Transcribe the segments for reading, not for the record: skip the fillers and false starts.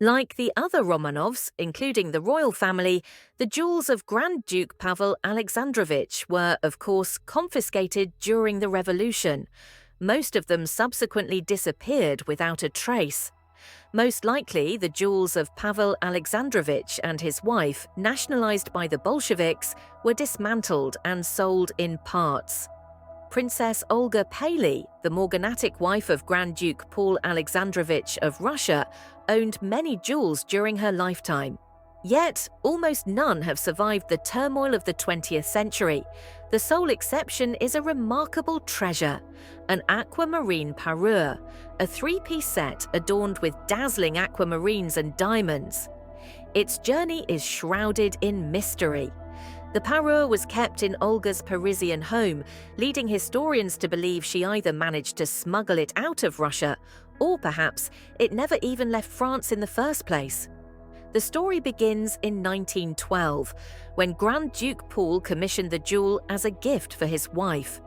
Like the other Romanovs, including the royal family, the jewels of Grand Duke Pavel Alexandrovich were, of course, confiscated during the Revolution. Most of them subsequently disappeared without a trace. Most likely, the jewels of Pavel Alexandrovich and his wife, nationalized by the Bolsheviks, were dismantled and sold in parts. Princess Olga Paley, the morganatic wife of Grand Duke Paul Alexandrovich of Russia, owned many jewels during her lifetime. Yet, almost none have survived the turmoil of the 20th century. The sole exception is a remarkable treasure, an aquamarine parure, a three-piece set adorned with dazzling aquamarines and diamonds. Its journey is shrouded in mystery. The parure was kept in Olga's Parisian home, leading historians to believe she either managed to smuggle it out of Russia, or perhaps it never even left France in the first place. The story begins in 1912, when Grand Duke Paul commissioned the jewel as a gift for his wife.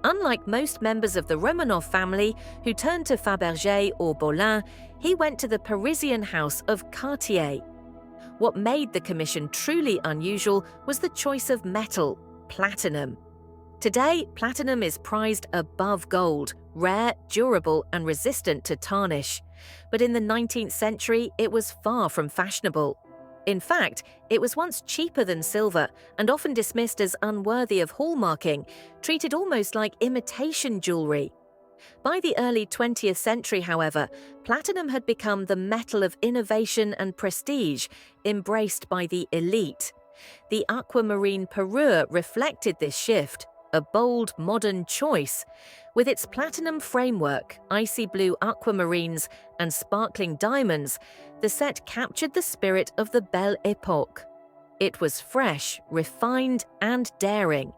Unlike most members of the Romanov family who turned to Faberge or Bolin, he went to the Parisian house of Cartier. What made the commission truly unusual was the choice of metal, platinum. Today, platinum is prized above gold, rare, durable, and resistant to tarnish. But in the 19th century, it was far from fashionable. In fact, it was once cheaper than silver and often dismissed as unworthy of hallmarking, treated almost like imitation jewelry. By the early 20th century, however, platinum had become the metal of innovation and prestige, embraced by the elite. The aquamarine parure reflected this shift, a bold, modern choice. With its platinum framework, icy blue aquamarines, and sparkling diamonds, the set captured the spirit of the Belle Époque. It was fresh, refined, and daring,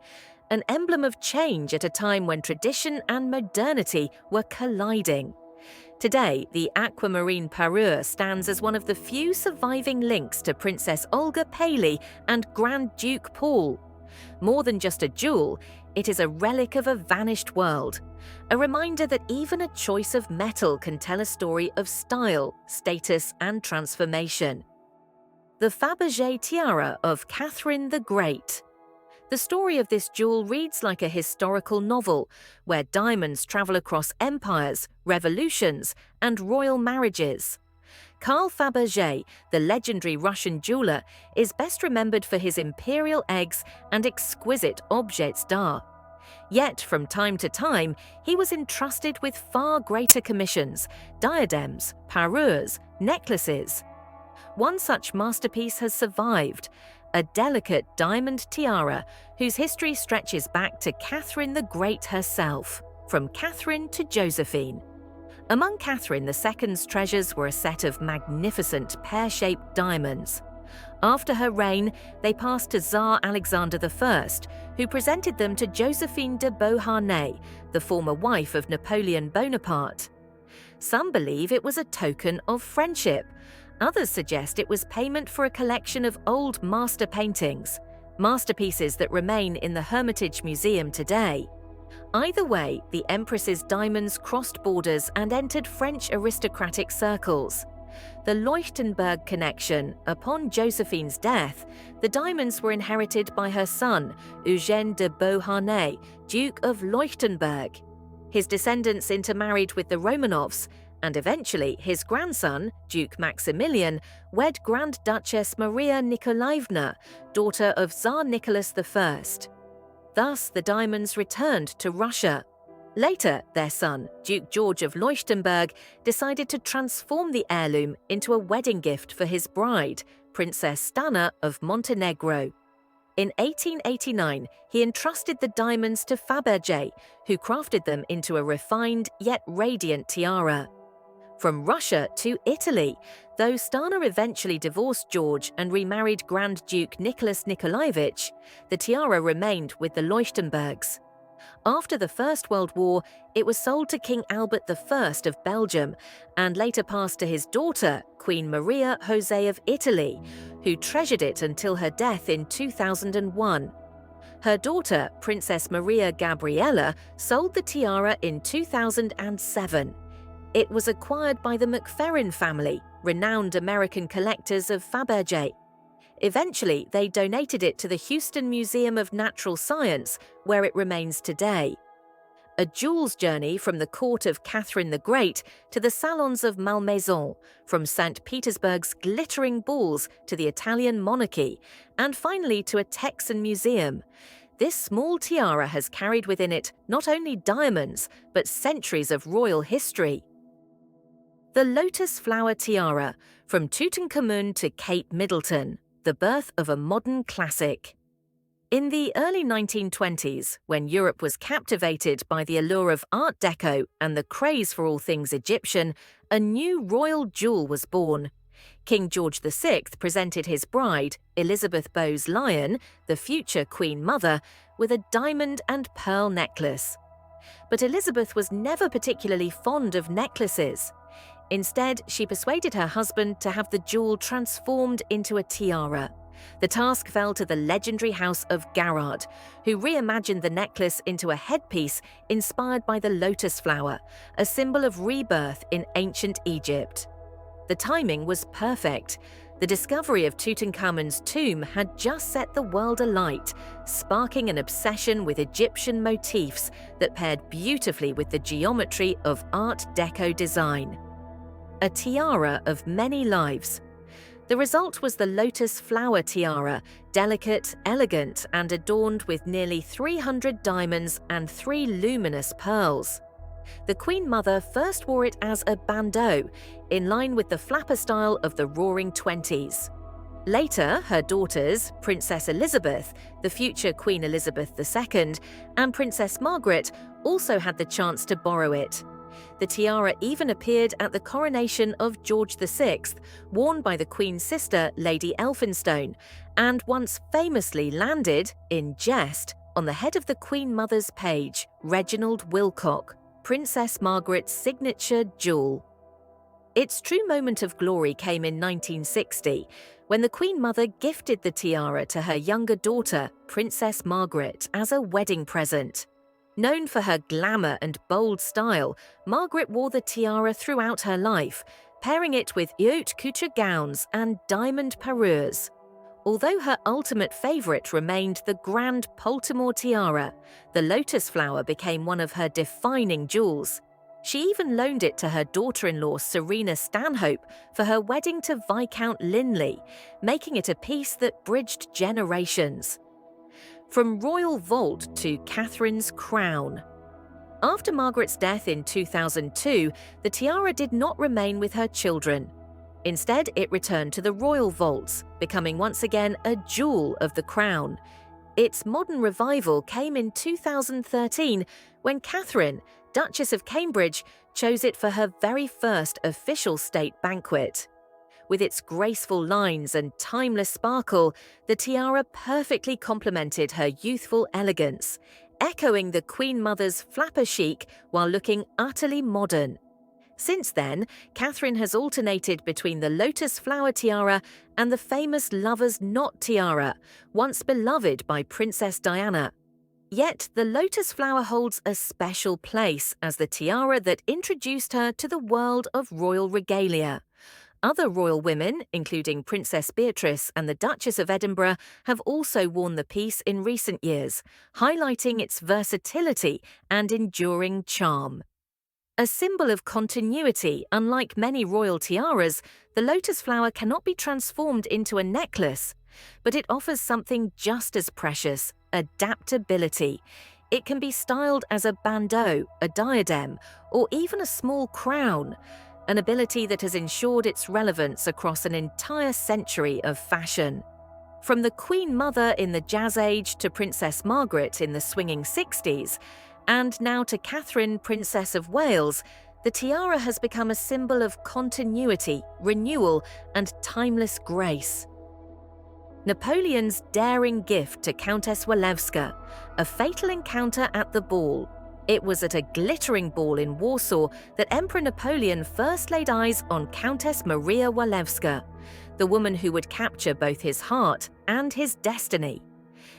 an emblem of change at a time when tradition and modernity were colliding. Today, the aquamarine parure stands as one of the few surviving links to Princess Olga Paley and Grand Duke Paul. More than just a jewel, it is a relic of a vanished world, a reminder that even a choice of metal can tell a story of style, status, and transformation. The Faberge tiara of Catherine the Great. The story of this jewel reads like a historical novel, where diamonds travel across empires, revolutions, and royal marriages. Carl Faberge, the legendary Russian jeweler, is best remembered for his imperial eggs and exquisite objets d'art. Yet, from time to time, he was entrusted with far greater commissions: diadems, parures, necklaces. One such masterpiece has survived, a delicate diamond tiara whose history stretches back to Catherine the Great herself, from Catherine to Josephine. Among Catherine II's treasures were a set of magnificent pear-shaped diamonds. After her reign, they passed to Tsar Alexander I, who presented them to Josephine de Beauharnais, the former wife of Napoleon Bonaparte. Some believe it was a token of friendship. Others suggest it was payment for a collection of old master paintings, masterpieces that remain in the Hermitage Museum today. Either way, the Empress's diamonds crossed borders and entered French aristocratic circles. The Leuchtenberg connection: upon Josephine's death, the diamonds were inherited by her son, Eugène de Beauharnais, Duke of Leuchtenberg. His descendants intermarried with the Romanovs, and eventually his grandson, Duke Maximilian, wed Grand Duchess Maria Nikolaevna, daughter of Tsar Nicholas I. Thus, the diamonds returned to Russia. Later, their son, Duke George of Leuchtenberg, decided to transform the heirloom into a wedding gift for his bride, Princess Stana of Montenegro. In 1889, he entrusted the diamonds to Faberge, who crafted them into a refined yet radiant tiara. From Russia to Italy, though Stana eventually divorced George and remarried Grand Duke Nicholas Nikolaevich, the tiara remained with the Leuchtenbergs. After the First World War, it was sold to King Albert I of Belgium and later passed to his daughter, Queen Maria José of Italy, who treasured it until her death in 2001. Her daughter, Princess Maria Gabriella, sold the tiara in 2007. It was acquired by the McFerrin family, renowned American collectors of Faberge. Eventually, they donated it to the Houston Museum of Natural Science, where it remains today. A jewels journey from the court of Catherine the Great to the salons of Malmaison, from St. Petersburg's glittering balls to the Italian monarchy, and finally to a Texan museum. This small tiara has carried within it not only diamonds, but centuries of royal history. The lotus flower tiara, from Tutankhamun to Kate Middleton, the birth of a modern classic. In the early 1920s, when Europe was captivated by the allure of Art Deco and the craze for all things Egyptian, a new royal jewel was born. King George VI presented his bride, Elizabeth Bowes Lyon, the future Queen Mother, with a diamond and pearl necklace. But Elizabeth was never particularly fond of necklaces. Instead, she persuaded her husband to have the jewel transformed into a tiara. The task fell to the legendary house of Garrard, who reimagined the necklace into a headpiece inspired by the lotus flower, a symbol of rebirth in ancient Egypt. The timing was perfect. The discovery of Tutankhamun's tomb had just set the world alight, sparking an obsession with Egyptian motifs that paired beautifully with the geometry of Art Deco design. A tiara of many lives. The result was the lotus flower tiara, delicate, elegant, and adorned with nearly 300 diamonds and 3 luminous pearls. The Queen Mother first wore it as a bandeau, in line with the flapper style of the Roaring Twenties. Later, her daughters, Princess Elizabeth, the future Queen Elizabeth II, and Princess Margaret also had the chance to borrow it. The tiara even appeared at the coronation of George VI, worn by the Queen's sister, Lady Elphinstone, and once famously landed, in jest, on the head of the Queen Mother's page, Reginald Wilcock, Princess Margaret's signature jewel. Its true moment of glory came in 1960, when the Queen Mother gifted the tiara to her younger daughter, Princess Margaret, as a wedding present. Known for her glamour and bold style, Margaret wore the tiara throughout her life, pairing it with haute couture gowns and diamond parures. Although her ultimate favourite remained the grand Poltimore tiara, the lotus flower became one of her defining jewels. She even loaned it to her daughter-in-law Serena Stanhope for her wedding to Viscount Linley, making it a piece that bridged generations. From royal vault to Catherine's crown. After Margaret's death in 2002, the tiara did not remain with her children. Instead, it returned to the royal vaults, becoming once again a jewel of the crown. Its modern revival came in 2013 when Catherine, Duchess of Cambridge, chose it for her very first official state banquet. With its graceful lines and timeless sparkle, the tiara perfectly complemented her youthful elegance, echoing the Queen Mother's flapper chic while looking utterly modern. Since then, Catherine has alternated between the lotus flower tiara and the famous lover's knot tiara, once beloved by Princess Diana. Yet the lotus flower holds a special place as the tiara that introduced her to the world of royal regalia. Other royal women, including Princess Beatrice and the Duchess of Edinburgh, have also worn the piece in recent years, highlighting its versatility and enduring charm. A symbol of continuity, unlike many royal tiaras, the lotus flower cannot be transformed into a necklace, but it offers something just as precious: adaptability. It can be styled as a bandeau, a diadem, or even a small crown, an ability that has ensured its relevance across an entire century of fashion. From the Queen Mother in the Jazz Age to Princess Margaret in the swinging 60s, and now to Catherine, Princess of Wales, the tiara has become a symbol of continuity, renewal, and timeless grace. Napoleon's daring gift to Countess Walewska, a fatal encounter at the ball. It was at a glittering ball in Warsaw that Emperor Napoleon first laid eyes on Countess Maria Walewska, the woman who would capture both his heart and his destiny.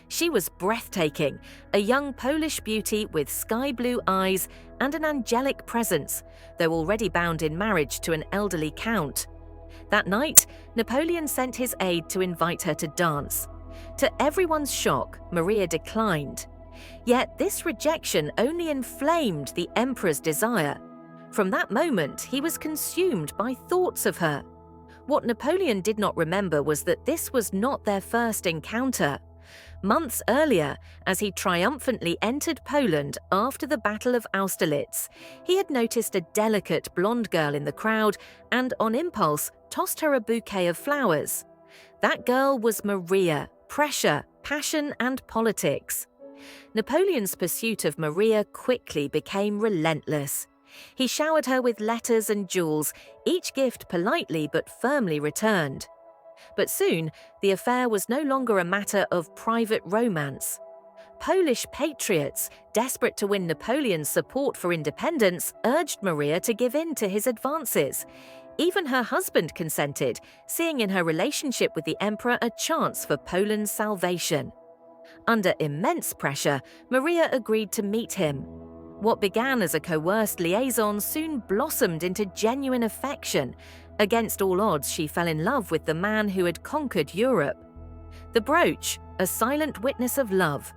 She was breathtaking, a young Polish beauty with sky-blue eyes and an angelic presence, though already bound in marriage to an elderly count. That night, Napoleon sent his aide to invite her to dance. To everyone's shock, Maria declined. Yet this rejection only inflamed the emperor's desire. From that moment, he was consumed by thoughts of her. What Napoleon did not remember was that this was not their first encounter. Months earlier, as he triumphantly entered Poland after the Battle of Austerlitz, he had noticed a delicate blonde girl in the crowd and, on impulse, tossed her a bouquet of flowers. That girl was Maria. Pressure, passion, and politics. Napoleon's pursuit of Maria quickly became relentless. He showered her with letters and jewels, each gift politely but firmly returned. But soon, the affair was no longer a matter of private romance. Polish patriots, desperate to win Napoleon's support for independence, urged Maria to give in to his advances. Even her husband consented, seeing in her relationship with the emperor a chance for Poland's salvation. Under immense pressure, Maria agreed to meet him. What began as a coerced liaison soon blossomed into genuine affection. Against all odds, she fell in love with the man who had conquered Europe. The brooch, a silent witness of love.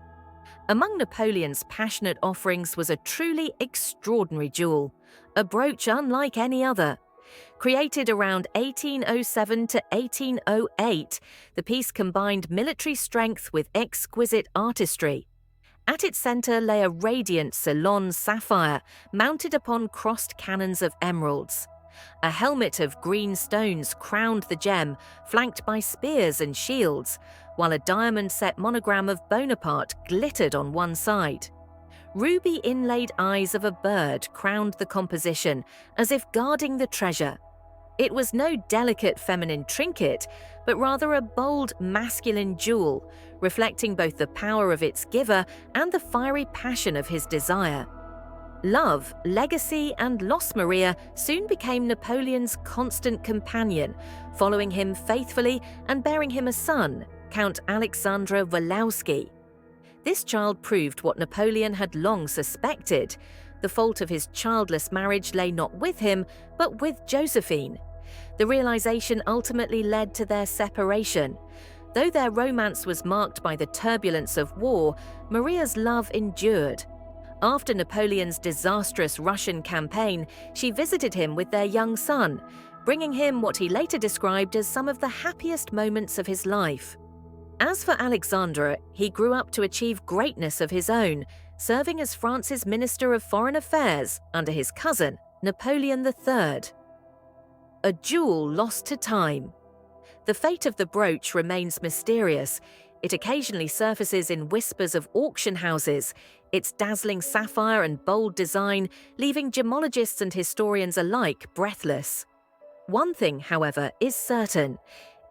Among Napoleon's passionate offerings was a truly extraordinary jewel, a brooch unlike any other. Created around 1807 to 1808, the piece combined military strength with exquisite artistry. At its center lay a radiant Ceylon sapphire mounted upon crossed cannons of emeralds. A helmet of green stones crowned the gem, flanked by spears and shields, while a diamond-set monogram of Bonaparte glittered on one side. Ruby-inlaid eyes of a bird crowned the composition, as if guarding the treasure. It was no delicate feminine trinket, but rather a bold masculine jewel, reflecting both the power of its giver and the fiery passion of his desire. Love, legacy, and lost Maria soon became Napoleon's constant companion, following him faithfully and bearing him a son, Count Alexandra Walewski. This child proved what Napoleon had long suspected. The fault of his childless marriage lay not with him, but with Josephine. The realization ultimately led to their separation. Though their romance was marked by the turbulence of war, Maria's love endured. After Napoleon's disastrous Russian campaign, she visited him with their young son, bringing him what he later described as some of the happiest moments of his life. As for Alexandra, he grew up to achieve greatness of his own, serving as France's Minister of Foreign Affairs under his cousin, Napoleon III. A jewel lost to time. The fate of the brooch remains mysterious. It occasionally surfaces in whispers of auction houses, its dazzling sapphire and bold design leaving gemologists and historians alike breathless. One thing, however, is certain.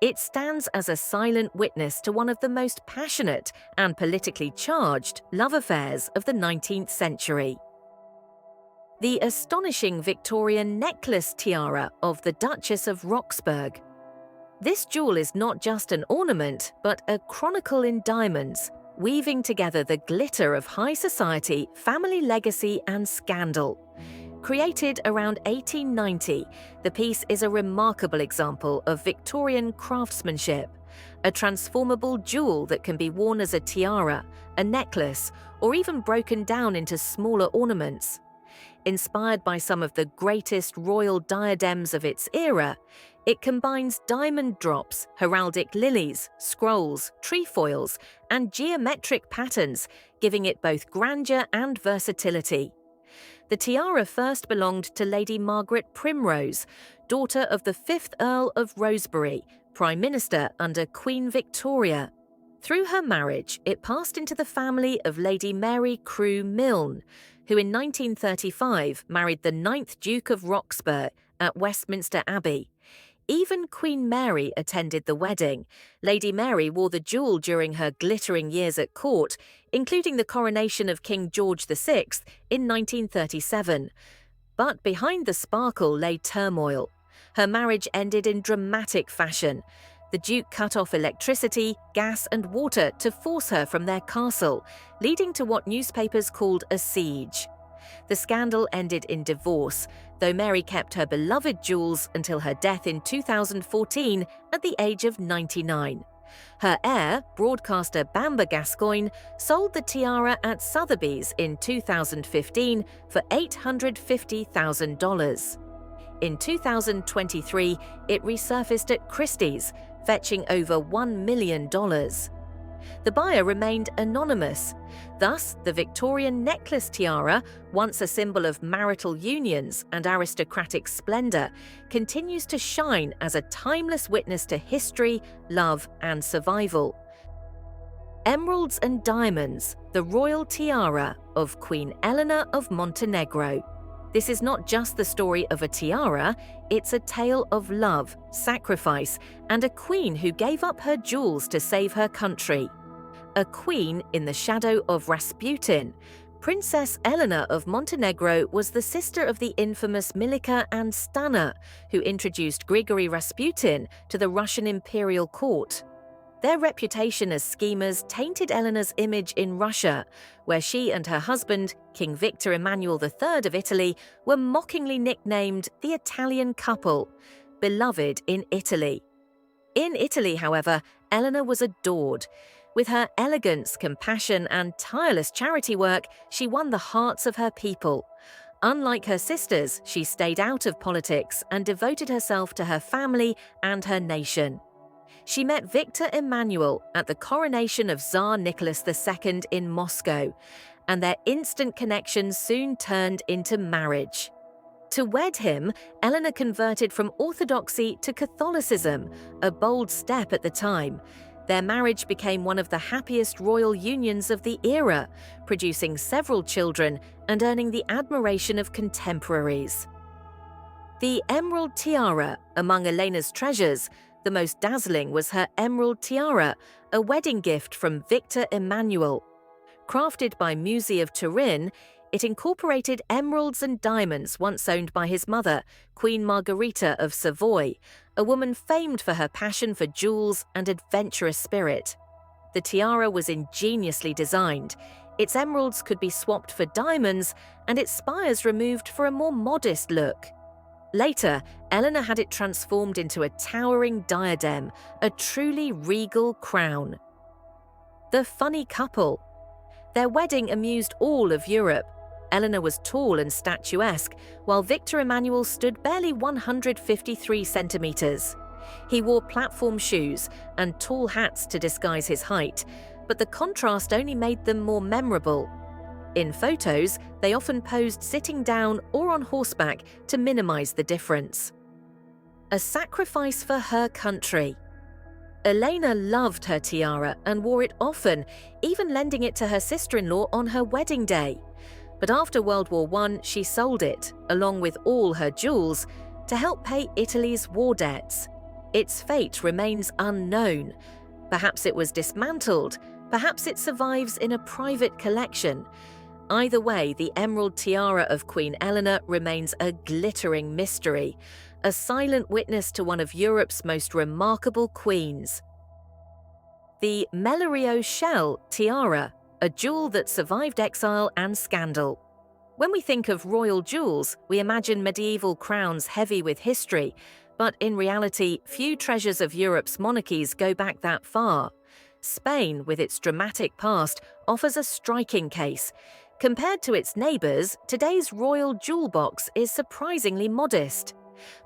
It stands as a silent witness to one of the most passionate and politically charged love affairs of the 19th century. The astonishing Victorian necklace tiara of the Duchess of Roxburg. This jewel is not just an ornament, but a chronicle in diamonds, weaving together the glitter of high society, family legacy, and scandal. Created around 1890, the piece is a remarkable example of Victorian craftsmanship, a transformable jewel that can be worn as a tiara, a necklace, or even broken down into smaller ornaments. Inspired by some of the greatest royal diadems of its era, it combines diamond drops, heraldic lilies, scrolls, trefoils, and geometric patterns, giving it both grandeur and versatility. The tiara first belonged to Lady Margaret Primrose, daughter of the 5th Earl of Rosebery, Prime Minister under Queen Victoria. Through her marriage, it passed into the family of Lady Mary Crewe Milne, who in 1935 married the 9th Duke of Roxburg at Westminster Abbey. Even Queen Mary attended the wedding. Lady Mary wore the jewel during her glittering years at court, including the coronation of King George VI in 1937. But behind the sparkle lay turmoil. Her marriage ended in dramatic fashion. The Duke cut off electricity, gas, and water to force her from their castle, leading to what newspapers called a siege. The scandal ended in divorce, though Mary kept her beloved jewels until her death in 2014 at the age of 99. Her heir, broadcaster Bamber Gascoigne, sold the tiara at Sotheby's in 2015 for $850,000. In 2023, it resurfaced at Christie's, fetching over $1 million. The buyer remained anonymous. Thus, the Victorian necklace tiara, once a symbol of marital unions and aristocratic splendor, continues to shine as a timeless witness to history, love, and survival. Emeralds and Diamonds, the Royal Tiara of Queen Elena of Montenegro. This is not just the story of a tiara, it's a tale of love, sacrifice, and a queen who gave up her jewels to save her country. A queen in the shadow of Rasputin, Princess Elena of Montenegro was the sister of the infamous Milica and Stana, who introduced Grigory Rasputin to the Russian imperial court. Their reputation as schemers tainted Elena's image in Russia, where she and her husband, King Victor Emmanuel III of Italy, were mockingly nicknamed the Italian couple, beloved in Italy. In Italy, however, Elena was adored. With her elegance, compassion, and tireless charity work, she won the hearts of her people. Unlike her sisters, she stayed out of politics and devoted herself to her family and her nation. She met Victor Emmanuel at the coronation of Tsar Nicholas II in Moscow, and their instant connection soon turned into marriage. To wed him, Elena converted from Orthodoxy to Catholicism, a bold step at the time. Their marriage became one of the happiest royal unions of the era, producing several children and earning the admiration of contemporaries. The emerald tiara, among Elena's treasures, the most dazzling was her emerald tiara, a wedding gift from Victor Emmanuel. Crafted by Musée of Turin, it incorporated emeralds and diamonds once owned by his mother, Queen Margherita of Savoy, a woman famed for her passion for jewels and adventurous spirit. The tiara was ingeniously designed. Its emeralds could be swapped for diamonds and its spires removed for a more modest look. Later, Elena had it transformed into a towering diadem, a truly regal crown. The funny couple. Their wedding amused all of Europe. Elena was tall and statuesque, while Victor Emmanuel stood barely 153 centimeters. He wore platform shoes and tall hats to disguise his height, but the contrast only made them more memorable. In photos, they often posed sitting down or on horseback to minimize the difference. A sacrifice for her country. Elena loved her tiara and wore it often, even lending it to her sister-in-law on her wedding day. But after World War I, she sold it, along with all her jewels, to help pay Italy's war debts. Its fate remains unknown. Perhaps it was dismantled, perhaps it survives in a private collection. Either way, the emerald tiara of Queen Elena remains a glittering mystery, a silent witness to one of Europe's most remarkable queens. The Mellerio shell tiara, a jewel that survived exile and scandal. When we think of royal jewels, we imagine medieval crowns heavy with history, but in reality, few treasures of Europe's monarchies go back that far. Spain, with its dramatic past, offers a striking case. Compared to its neighbours, today's royal jewel box is surprisingly modest.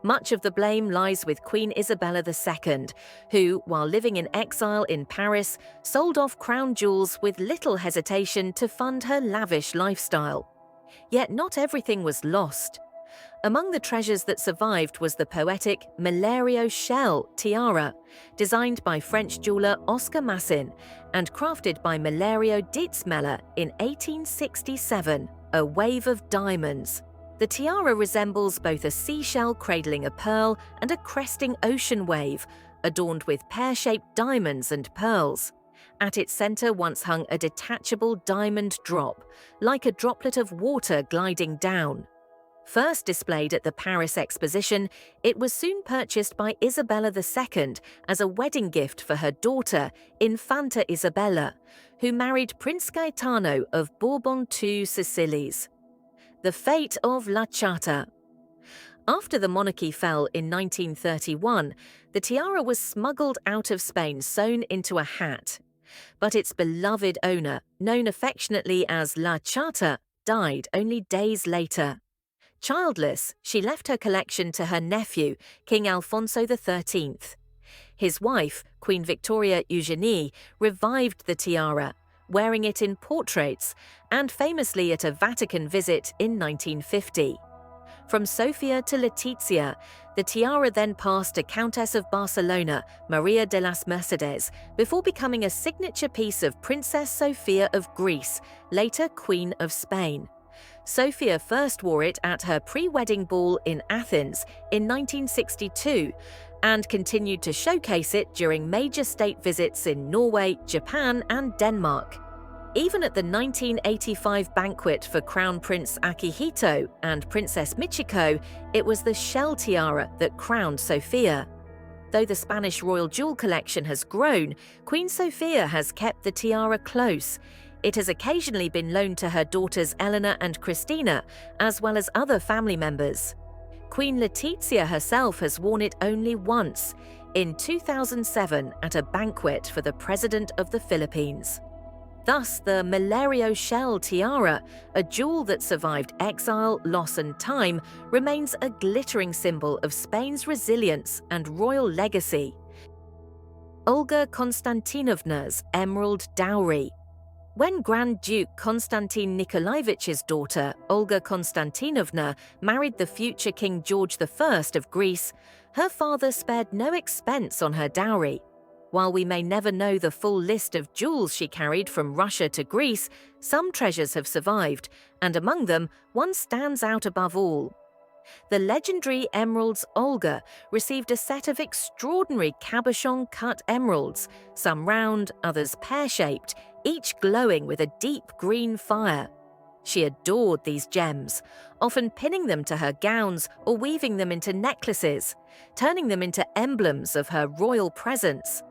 Much of the blame lies with Queen Isabella II, who, while living in exile in Paris, sold off crown jewels with little hesitation to fund her lavish lifestyle. Yet not everything was lost. Among the treasures that survived was the poetic Mellerio shell tiara, designed by French jeweller Oscar Massin and crafted by Mellerio Dietzmeller in 1867, a wave of diamonds. The tiara resembles both a seashell cradling a pearl and a cresting ocean wave, adorned with pear-shaped diamonds and pearls. At its center once hung a detachable diamond drop, like a droplet of water gliding down. First displayed at the Paris Exposition, it was soon purchased by Isabella II as a wedding gift for her daughter, Infanta Isabella, who married Prince Gaetano of Bourbon II Sicilies. The fate of La Chata. After the monarchy fell in 1931, the tiara was smuggled out of Spain sewn into a hat. But its beloved owner, known affectionately as La Chata, died only days later. Childless, she left her collection to her nephew, King Alfonso XIII. His wife, Queen Victoria Eugenie, revived the tiara, wearing it in portraits and famously at a Vatican visit in 1950. From Sofia to Letizia, the tiara then passed to Countess of Barcelona, Maria de las Mercedes, before becoming a signature piece of Princess Sofia of Greece, later Queen of Spain. Sofia first wore it at her pre-wedding ball in Athens in 1962 and continued to showcase it during major state visits in Norway, Japan, and Denmark. Even at the 1985 banquet for Crown Prince Akihito and Princess Michiko, it was the shell tiara that crowned Sofia. Though the Spanish royal jewel collection has grown, Queen Sofia has kept the tiara close. It has occasionally been loaned to her daughters Elena and Christina, as well as other family members. Queen Letizia herself has worn it only once, in 2007 at a banquet for the President of the Philippines. Thus, the Milerio shell tiara, a jewel that survived exile, loss and time, remains a glittering symbol of Spain's resilience and royal legacy. Olga Konstantinovna's emerald dowry. When Grand Duke Konstantin Nikolaivich's daughter, Olga Konstantinovna, married the future King George I of Greece, her father spared no expense on her dowry. While we may never know the full list of jewels she carried from Russia to Greece, some treasures have survived, and among them, one stands out above all. The legendary emeralds Olga received a set of extraordinary cabochon-cut emeralds, some round, others pear-shaped, each glowing with a deep green fire. She adored these gems, often pinning them to her gowns or weaving them into necklaces, turning them into emblems of her royal presence.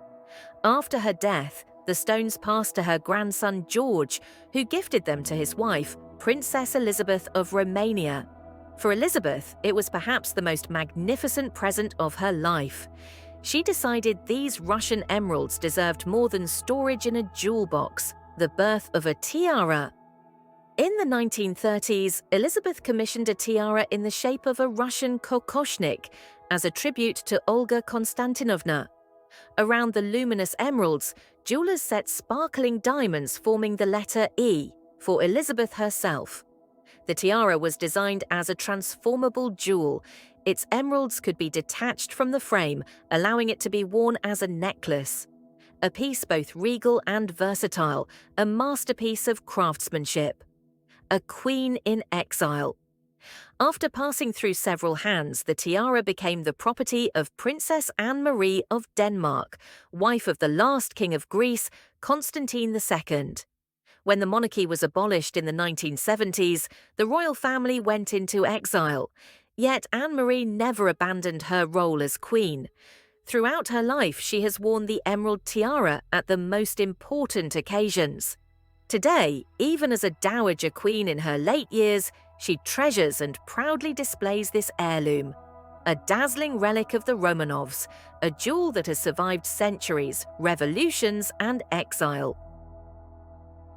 After her death, the stones passed to her grandson George, who gifted them to his wife, Princess Elizabeth of Romania. For Elizabeth, it was perhaps the most magnificent present of her life. She decided these Russian emeralds deserved more than storage in a jewel box, the birth of a tiara. In the 1930s, Elizabeth commissioned a tiara in the shape of a Russian kokoshnik as a tribute to Olga Konstantinovna. Around the luminous emeralds, jewelers set sparkling diamonds forming the letter E for Elizabeth herself. The tiara was designed as a transformable jewel. Its emeralds could be detached from the frame, allowing it to be worn as a necklace. A piece both regal and versatile, a masterpiece of craftsmanship. A queen in exile. After passing through several hands, the tiara became the property of Princess Anne-Marie of Denmark, wife of the last king of Greece, Constantine II. When the monarchy was abolished in the 1970s, the royal family went into exile. Yet Anne-Marie never abandoned her role as queen. Throughout her life, she has worn the emerald tiara at the most important occasions. Today, even as a dowager queen in her late years, she treasures and proudly displays this heirloom. A dazzling relic of the Romanovs, a jewel that has survived centuries, revolutions, and exile.